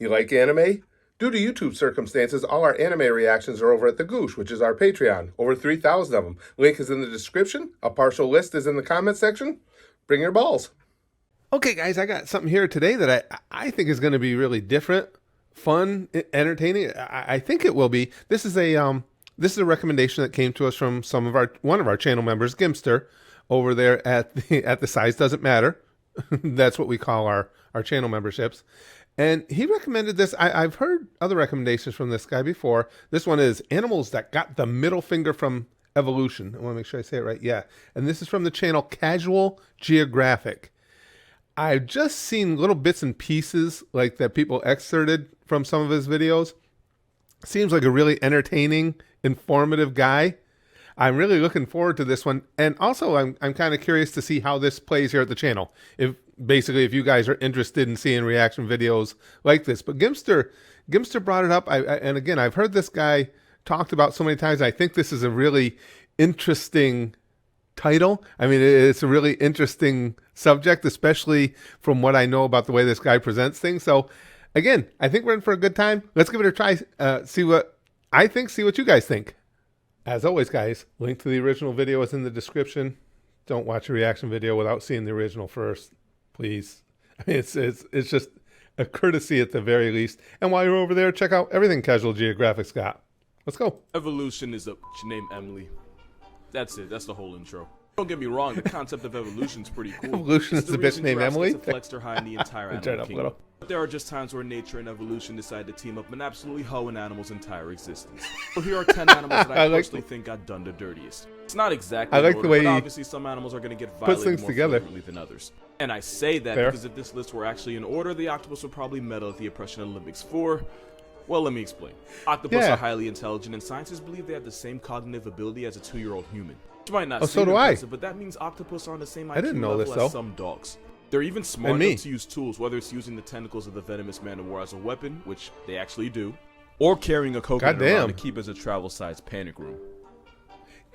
You like anime? Due to YouTube circumstances, all our anime reactions are over at the Goosh, which is our Patreon. Over 3,000 of them. Link is in the description. A partial list is in the comment section. Bring your balls. Okay, guys, I got something here today that I think is going to be really different, fun, entertaining. I think it will be. This is a recommendation that came to us from one of our channel members, Gimster, over there at the Size Doesn't Matter. That's what we call our channel memberships. And he recommended this. I've heard other recommendations from this guy before. This one is Animals That Got the Middle Finger from Evolution. I want to make sure I say it right. Yeah. And this is from the channel Casual Geographic. I've just seen little bits and pieces like that people excerpted from some of his videos. Seems like a really entertaining, informative guy. I'm really looking forward to this one. And also, I'm kind of curious to see how this plays here at the channel. If you guys are interested in seeing reaction videos like this. But Gimster brought it up. And again, I've heard this guy talked about so many times. I think this is a really interesting title. I mean, it's a really interesting subject, especially from what I know about the way this guy presents things. So again, I think we're in for a good time. Let's give it a try. See what I think, see what you guys think. As always, guys, link to the original video is in the description. Don't watch a reaction video without seeing the original first, please. I mean, it's just a courtesy at the very least. And while you're over there, check out everything Casual Geographic's got. Let's go. Evolution is she named Emily. That's it. That's the whole intro. Don't get me wrong. The concept of evolution is pretty cool. Evolution is the bitch named Emily. Flexed her high in the entire animal kingdom. But there are just times where nature and evolution decide to team up and absolutely hoe an animal's entire existence. So here are 10 animals that I personally think got done the dirtiest. It's not exactly the way but obviously some animals are going to get violated more frequently than others. And I say that because if this list were actually in order, the octopus would probably medal at the Oppression Olympics for... Well, let me explain. Octopus are highly intelligent, and scientists believe they have the same cognitive ability as a 2-year-old human. Which might not seem impressive, but that means octopus are on the same IQ level as some dogs. They're even smart enough to use tools, whether it's using the tentacles of the venomous man of war as a weapon, which they actually do, or carrying a coconut around to keep as a travel-sized panic room.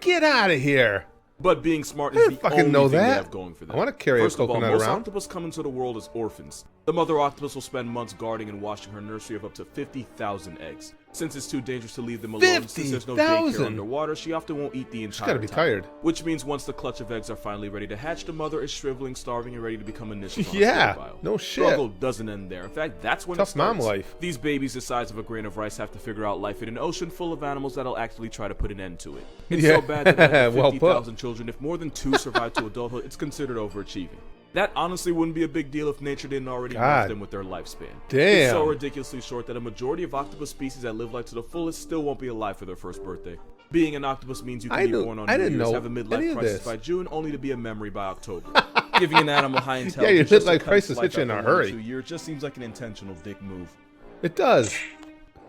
Get out of here! But being smart is the only thing they have going for them. I want to carry a coconut around. Most octopus come into the world as orphans. The mother octopus will spend months guarding and washing her nursery of up to 50,000 eggs. Since it's too dangerous to leave them alone, since there's no daycare underwater, she often won't eat the entire time. She's gotta be tired. Which means once the clutch of eggs are finally ready to hatch, the mother is shriveling, starving, and ready to become initials on a bio. No shit. Struggle doesn't end there. In fact, that's when it starts. Mom life. These babies the size of a grain of rice have to figure out life in an ocean full of animals that'll actually try to put an end to it. It's so bad that out of 50,000 children, if more than 2 survive to adulthood, it's considered overachieving. That honestly wouldn't be a big deal if nature didn't already nerf them with their lifespan. Damn. It's so ridiculously short that a majority of octopus species that live life to the fullest still won't be alive for their first birthday. Being an octopus means you can be born on New Year's, have a midlife crisis by June, only to be a memory by October. Giving an animal high intelligence your midlife crisis hits you in a hurry. 2 years just seems like an intentional dick move. It does.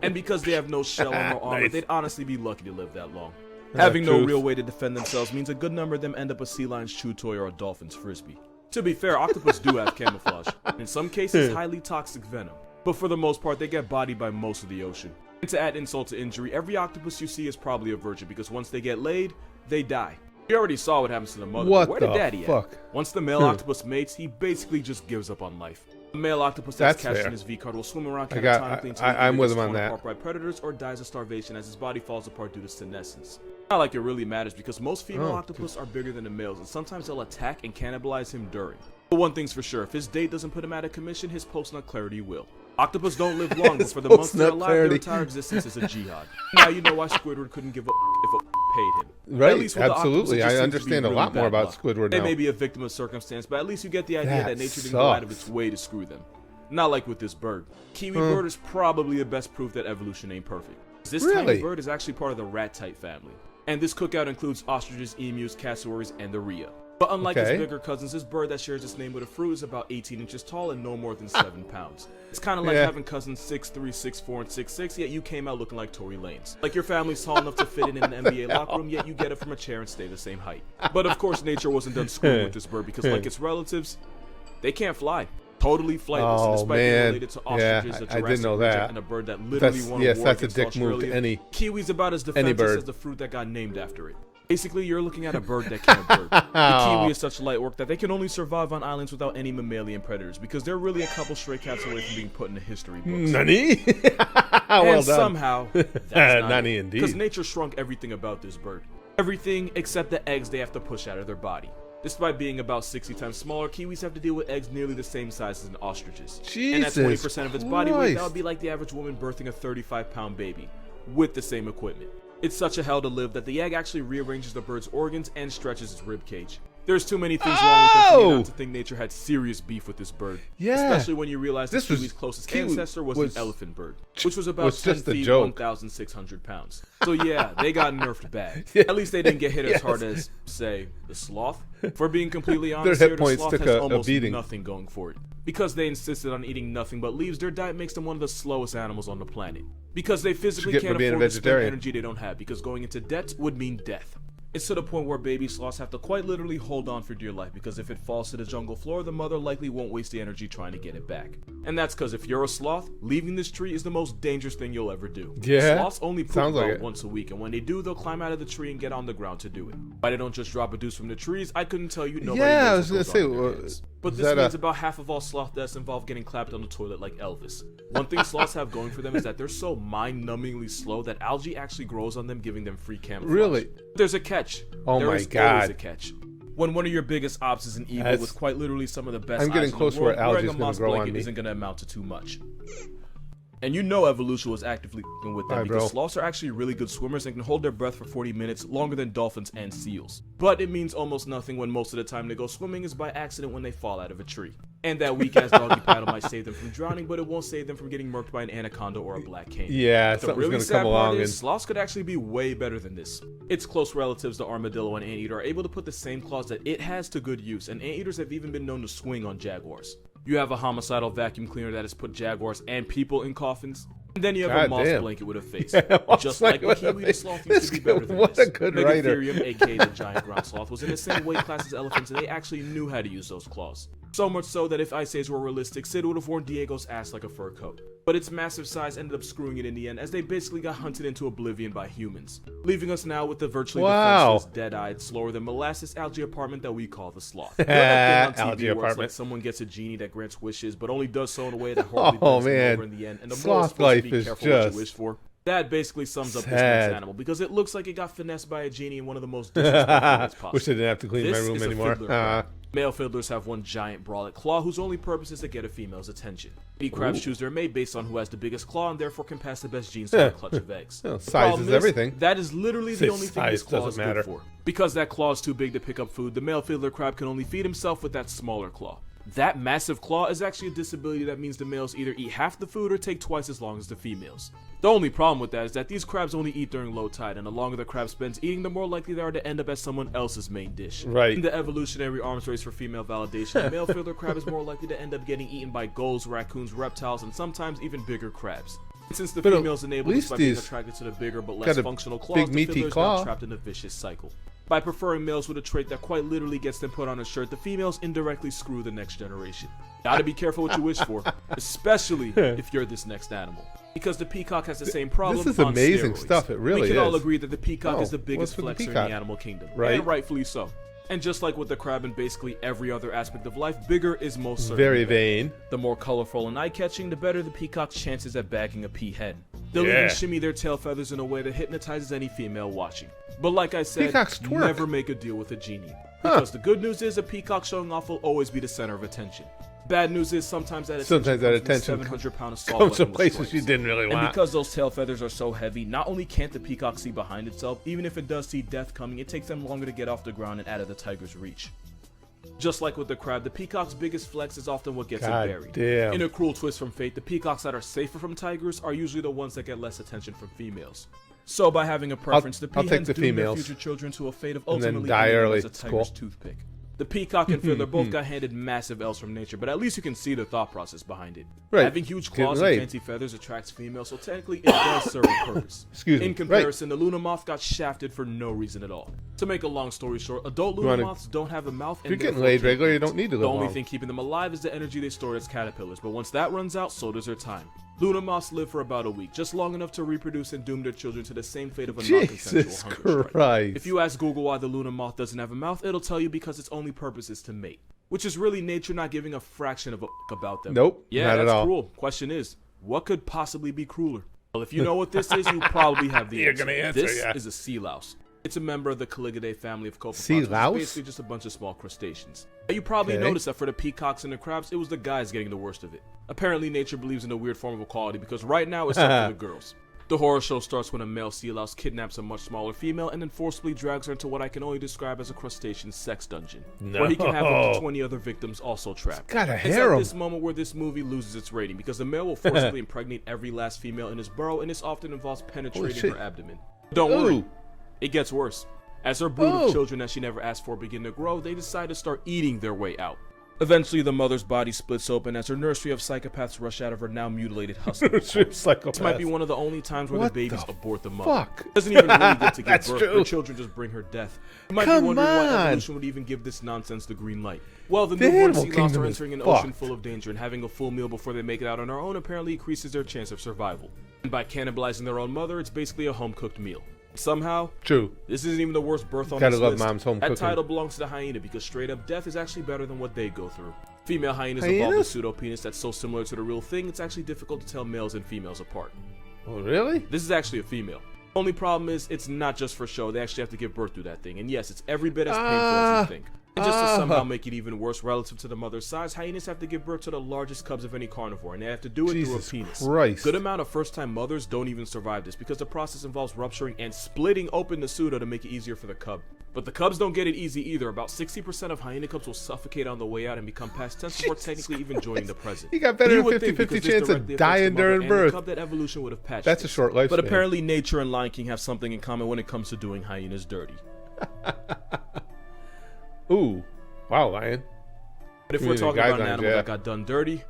And because they have no shell or no armor, they'd honestly be lucky to live that long. Having no real way to defend themselves means a good number of them end up a sea lion's chew toy or a dolphin's frisbee. To be fair, octopus do have camouflage, in some cases highly toxic venom, but for the most part they get bodied by most of the ocean. And to add insult to injury, every octopus you see is probably a virgin because once they get laid, they die. We already saw what happens to the mother, but where did daddy at? Once the male octopus mates, he basically just gives up on life. The male octopus that's catched in his V-card will swim around catatonically until I'm with him torn on that. apart by predators or dies of starvation as his body falls apart due to senescence. Not like it really matters because most female octopus are bigger than the males and sometimes they'll attack and cannibalize him during. But one thing's for sure, if his date doesn't put him out of commission, his post-nut clarity will. Octopus don't live long, but for the months they're alive, their entire existence is a jihad. Now you know why Squidward couldn't give a if a paid him. Right, at least absolutely. I understand a lot more about Squidward now. They may be a victim of circumstance, but at least you get the idea that nature didn't go out of its way to screw them. Not like with this bird. Kiwi bird is probably the best proof that evolution ain't perfect. This tiny bird is actually part of the rat-type family. And this cookout includes ostriches, emus, cassowaries, and the rhea. But unlike its bigger cousins, this bird that shares its name with a fruit is about 18 inches tall and no more than 7 pounds. It's kind of like having cousins 6'3", 6'4", and 6'6", yet you came out looking like Tory Lanez. Like your family's tall enough to fit in an NBA locker room, yet you get it from a chair and stay the same height. But of course, nature wasn't done screwing with this bird because like its relatives, they can't fly. Totally flightless, and despite being related to ostriches, a Jurassic reject, and a bird that literally won a war against Australia, Kiwi's about as defenseless as the fruit that got named after it. Basically, you're looking at a bird that can't bird. The kiwi is such light work that they can only survive on islands without any mammalian predators because they're really a couple stray cats away from being put in the history books. Nani? Well And done. Somehow, that's not Nani indeed. Because nature shrunk everything about this bird. Everything except the eggs they have to push out of their body. Despite being about 60 times smaller, kiwis have to deal with eggs nearly the same size as an ostrich's. Jesus and at 20% of its body weight, that Christ. would be like the average woman birthing a 35-pound baby, with the same equipment. It's such a hell to live that the egg actually rearranges the bird's organs and stretches its rib cage. There's too many things wrong with it for me not to think nature had serious beef with this bird. Yeah. Especially when you realize the kiwi's closest ancestor was an elephant bird, which was about 10 feet, 1,600 pounds. So yeah, they got nerfed bad. Yeah. At least they didn't get hit as hard as, say, the sloth. For being completely honest, Their here, hit the points sloth took has a almost beating. nothing going for it. Because they insisted on eating nothing but leaves, their diet makes them one of the slowest animals on the planet. Because they physically Should get can't for being a afford to spend vegetarian. energy they don't have, because going into debt would mean death. It's to the point where baby sloths have to quite literally hold on for dear life, because if it falls to the jungle floor, the mother likely won't waste the energy trying to get it back. And that's because if you're a sloth, leaving this tree is the most dangerous thing you'll ever do. Yeah, Sloths only poop sounds like about it. once a week, and when they do, they'll climb out of the tree and get on the ground to do it. Why they don't just drop a deuce from the trees, I couldn't tell you. Nobody Yeah, I knows was what gonna goes on in say, their heads. But is this that means about half of all sloth deaths involve getting clapped on the toilet like Elvis. One thing sloths have going for them is that they're so mind-numbingly slow that algae actually grows on them, giving them free camouflage. Really? There's a catch. Oh There my is God. always a catch. When one of your biggest ops is an eagle That's- with quite literally some of the best I'm getting eyes in close the where world, algae wearing is a gonna moss grow on blanket me. isn't going to amount to too much. And you know evolution was actively f***ing with them Hi, because bro. sloths are actually really good swimmers and can hold their breath for 40 minutes, longer than dolphins and seals. But it means almost nothing when most of the time they go swimming is by accident when they fall out of a tree. And that weak-ass doggy paddle might save them from drowning, but it won't save them from getting murked by an anaconda or a black cane. Yeah, The something's really gonna sad come part along is and sloths could actually be way better than this. Its close relatives, the armadillo and anteater, are able to put the same claws that it has to good use, and anteaters have even been known to swing on jaguars. You have a homicidal vacuum cleaner that has put jaguars and people in coffins. And then you have a God moss damn. blanket with a face. Moss Just like blanket the with a kiwi, the face. sloth used to be better than What this. a good writer. Megatherium, aka the giant ground sloth, was in the same weight class as elephants, and they actually knew how to use those claws. So much so that if Ice Age were realistic, Sid would have worn Diego's ass like a fur coat. But its massive size ended up screwing it in the end, as they basically got hunted into oblivion by humans, leaving us now with the virtually defenseless, dead-eyed, slower than molasses algae apartment that we call the sloth. You know that thing on Algae TV where it's apartment. like someone gets a genie that grants wishes, but only does so in a way that horribly Oh, brings them man. over in the end, and the Sloth moral is supposed life to be is careful what just you wish for. That basically sums up this sad. next animal, because it looks like it got finessed by a genie in one of the most disrespectful ways possible. Wish I didn't have to clean This my room is a anymore. fiddler crab. Male fiddlers have one giant brolic claw whose only purpose is to get a female's attention. Bee crabs choose their mate based on who has the biggest claw and therefore can pass the best genes to a clutch of eggs. Well, size Problem is everything. That is literally the Say only thing size this claw doesn't is matter. good for. Because that claw is too big to pick up food, the male fiddler crab can only feed himself with that smaller claw. That massive claw is actually a disability that means the males either eat half the food or take twice as long as the females. The only problem with that is that these crabs only eat during low tide, and the longer the crab spends eating, the more likely they are to end up as someone else's main dish. Right. In the evolutionary arms race for female validation, the male fiddler crab is more likely to end up getting eaten by gulls, raccoons, reptiles, and sometimes even bigger crabs. Since the But at females enable this least by being these attracted to the bigger but got less a functional claws, big the meaty fiddlers claw. got trapped in a vicious cycle. By preferring males with a trait that quite literally gets them put on a shirt, the females indirectly screw the next generation. Gotta be careful what you wish for, especially if you're this next animal. Because the peacock has the same problem. This is on amazing steroids. stuff, it really We can all is. agree that the peacock Oh, is the biggest what's with the flexer in peacock? the animal kingdom, Right. and rightfully so. And just like with the crab and basically every other aspect of life, bigger is most certainly Very better. vain. The more colorful and eye-catching, the better the peacock's chances at bagging a peahen. They'll Yeah. even shimmy their tail feathers in a way that hypnotizes any female watching. But like I said, Peacocks twerk. never make a deal with a genie. Because the good news is a peacock showing off will always be the center of attention. Bad news is sometimes that attention 700-pound assault Comes from weapon with places you strings. didn't really And want. because those tail feathers are so heavy, not only can't the peacock see behind itself, even if it does see death coming, it takes them longer to get off the ground and out of the tiger's reach. Just like with the crab, the peacock's biggest flex is often what gets God it buried. damn. In a cruel twist from fate, the peacocks that are safer from tigers are usually the ones that get less attention from females. So by having a preference, the I'll take peahens the doom their females. future children to a fate of And then ultimately die ending them early. as a It's tiger's cool. toothpick. The peacock and fiddler both got handed massive L's from nature, but at least you can see the thought process behind it. Right. Having huge claws Getting laid. and fancy feathers attracts females, so technically it does serve a purpose. Excuse me. In comparison, the Luna moth got shafted for no reason at all. To make a long story short, adult Luna wanna- moths don't have a mouth. If you're and getting therefore laid can't regular, you eat. don't need to The live only long. thing keeping them alive is the energy they store as caterpillars, but once that runs out, so does their time. Luna moths live for about a week, just long enough to reproduce and doom their children to the same fate of a non-consensual hunger strike. If you ask Google why the Luna moth doesn't have a mouth, it'll tell you because its only purpose is to mate. Which is really nature not giving a fraction of a about them. Nope, yeah, not that's at all. Cruel. Question is, what could possibly be crueler? Well, if you know what this is, you probably have the You're answer. gonna answer, This yeah. is a sea louse. It's a member of the Caligidae family of copepods. Sea louse? It's basically just a bunch of small crustaceans. You probably noticed that for the peacocks and the crabs, it was the guys getting the worst of it. Apparently, nature believes in a weird form of equality because right now it's up for the girls. The horror show starts when a male sea louse kidnaps a much smaller female and then forcibly drags her into what I can only describe as a crustacean sex dungeon, where he can have up to 20 other victims also trapped. Gotta It's harem. at this moment where this movie loses its rating because the male will forcibly impregnate every last female in his burrow, and this often involves penetrating her abdomen. Don't worry, it gets worse. As her brood of children that she never asked for begin to grow, they decide to start eating their way out. Eventually, the mother's body splits open as her nursery of psychopaths rush out of her now mutilated husk. This might be one of the only times where the babies abort the mother. Doesn't even really get to give birth. Her children just bring her death. You might be wondering why evolution would even give this nonsense the green light. Well, the newborn sea louse are entering an ocean full of danger, and having a full meal before they make it out on their own apparently increases their chance of survival. And by cannibalizing their own mother, it's basically a home-cooked meal. Somehow, this isn't even the worst birth on this list. That title belongs to the hyena because straight up death is actually better than what they go through. Female hyenas evolve a pseudo-penis that's so similar to the real thing, it's actually difficult to tell males and females apart. Oh, really? This is actually a female. Only problem is, it's not just for show, they actually have to give birth to that thing. And yes, it's every bit as painful as you think. And just to somehow make it even worse relative to the mother's size, hyenas have to give birth to the largest cubs of any carnivore, and they have to do it through a penis. Good amount of first-time mothers don't even survive this because the process involves rupturing and splitting open the pseudo to make it easier for the cub. But the cubs don't get it easy either. About 60% of hyena cubs will suffocate on the way out and become past tense before technically even joining the present. You got better than 50-50 chance of dying during birth. Cub that evolution would have patched. That's a short life. But apparently nature and Lion King have something in common when it comes to doing hyenas dirty. Ooh. Wow, Lion. But if we're talking about an animal that got done dirty,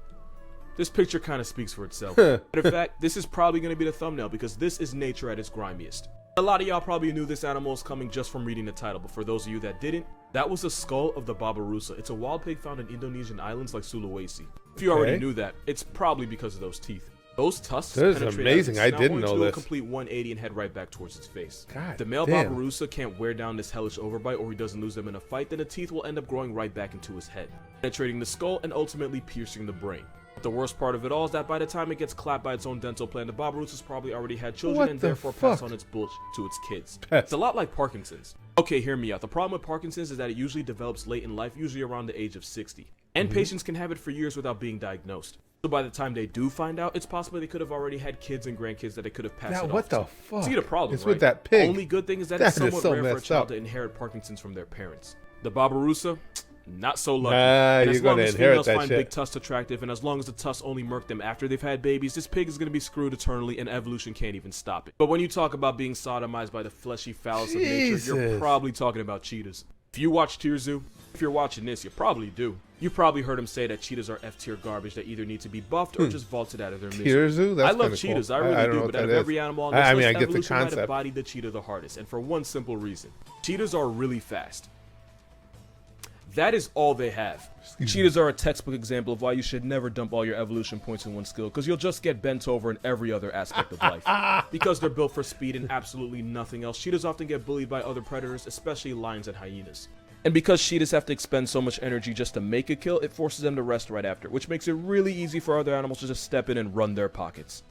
this picture kind of speaks for itself. Matter of fact, this is probably going to be the thumbnail because this is nature at its grimiest. A lot of y'all probably knew this animal is coming just from reading the title, but for those of you that didn't, that was the skull of the babarusa. It's a wild pig found in Indonesian islands like Sulawesi. If you already knew that, it's probably because of those teeth. Those tusks penetrate amazing. I didn't know this. A complete 180 and head right back towards its face. God the male babarusa can't wear down this hellish overbite or he doesn't lose them in a fight, then the teeth will end up growing right back into his head, penetrating the skull and ultimately piercing the brain. But the worst part of it all is that by the time it gets clapped by its own dental plan, the babarusa's probably already had children and therefore passed on its bullshit to its kids. It's a lot like Parkinson's. Okay, hear me out. The problem with Parkinson's is that it usually develops late in life, usually around the age of 60. And patients can have it for years without being diagnosed. So by the time they do find out, it's possible they could have already had kids and grandkids that they could have passed it off. What the fuck? See the problem, it's right? with that pig. Only good thing is that it's somewhat rare for a child to inherit Parkinson's from their parents. The babarusa, not so lucky. And as long as females find big tusks attractive, and as long as the tusks only murk them after they've had babies, this pig is going to be screwed eternally, and evolution can't even stop it. But when you talk about being sodomized by the fleshy phallus of nature, you're probably talking about cheetahs. If you watch Tier Zoo, if you're watching this, you probably do. You probably heard him say that cheetahs are F-tier garbage that either need to be buffed or just vaulted out of their misery. Tier Zoo? That's I love cheetahs, cool. I really do, but out of every animal on this list, evolution might have bodied the cheetah the hardest, and for one simple reason. Cheetahs are really fast. That is all they have. Cheetahs are a textbook example of why you should never dump all your evolution points in one skill, because you'll just get bent over in every other aspect of life. Because they're built for speed and absolutely nothing else, cheetahs often get bullied by other predators, especially lions and hyenas. And because cheetahs have to expend so much energy just to make a kill, it forces them to rest right after, which makes it really easy for other animals to just step in and run their pockets.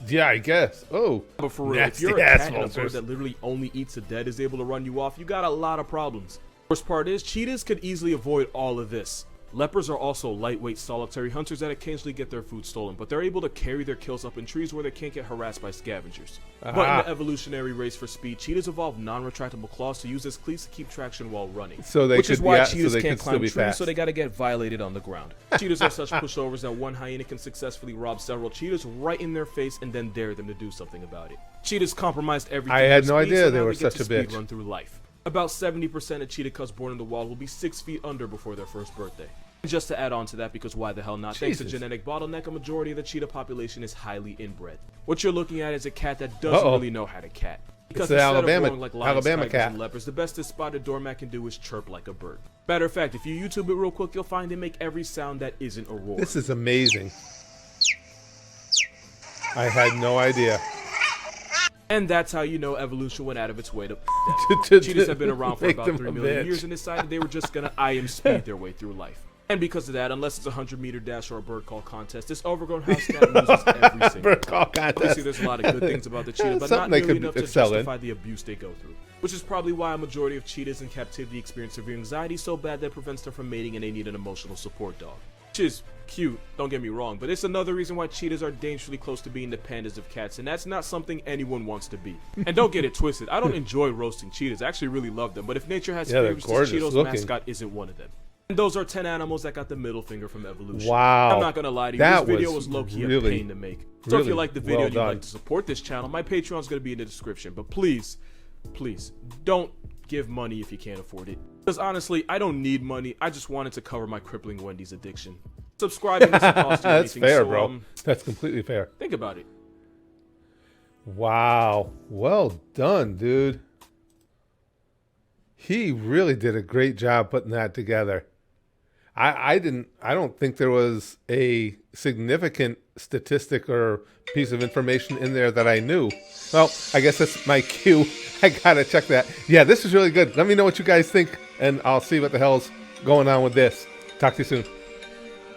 Yeah, I guess. Oh, but for real, if you're a cat and a bird that literally only eats the dead is able to run you off, you got a lot of problems. Worst part is, cheetahs could easily avoid all of this. Leopards are also lightweight, solitary hunters that occasionally get their food stolen, but they're able to carry their kills up in trees where they can't get harassed by scavengers. But in the evolutionary race for speed, cheetahs evolved non-retractable claws to use as cleats to keep traction while running. Which is why cheetahs can't climb trees, so they gotta get violated on the ground. Cheetahs are such pushovers that one hyena can successfully rob several cheetahs right in their face and then dare them to do something about it. Cheetahs compromised everything. I had no idea they were such a bitch. Run through life. About 70% of cheetah cubs born in the wild will be 6 feet under before their first birthday. And just to add on to that, because why the hell not? Thanks to genetic bottleneck, a majority of the cheetah population is highly inbred. What you're looking at is a cat that doesn't really know how to cat. Because instead of roaring like lions, tigers, and leopards, the best this spotted doormat can do is chirp like a bird. Matter of fact, if you YouTube it real quick, you'll find they make every sound that isn't a roar. This is amazing. I had no idea. And that's how you know evolution went out of its way to death. Cheetahs have been around for about 3 million years and decided they were just gonna IM speed their way through life. And because of that, unless it's a 100-meter dash or a bird call contest, this overgrown house cat loses every single bird call time. contest. Obviously, there's a lot of good things about the cheetah, but not nearly enough to justify the abuse they go through. Which is probably why a majority of cheetahs in captivity experience severe anxiety so bad that it prevents them from mating and they need an emotional support dog. Which is cute, don't get me wrong, but it's another reason why cheetahs are dangerously close to being the pandas of cats, and that's not something anyone wants to be. And don't get it twisted, I don't enjoy roasting cheetahs, I actually really love them, but if nature has favorites, Cheetah's mascot isn't one of them. And those are 10 animals that got the middle finger from evolution. Wow. I'm not gonna lie to you, this video was low-key a pain to make. So if you like the video and you'd like to support this channel, my Patreon's gonna be in the description, but please, don't give money if you can't afford it. Because honestly, I don't need money, I just wanted to cover my crippling Wendy's addiction. Subscribing doesn't cost you anything. That's fair, so, bro. That's completely fair. Think about it. Wow. Well done, dude. He really did a great job putting that together. I don't think there was a significant statistic or piece of information in there that I knew. Well, I guess that's my cue. I gotta check that. Yeah, this is really good. Let me know what you guys think, and I'll see what the hell's going on with this. Talk to you soon.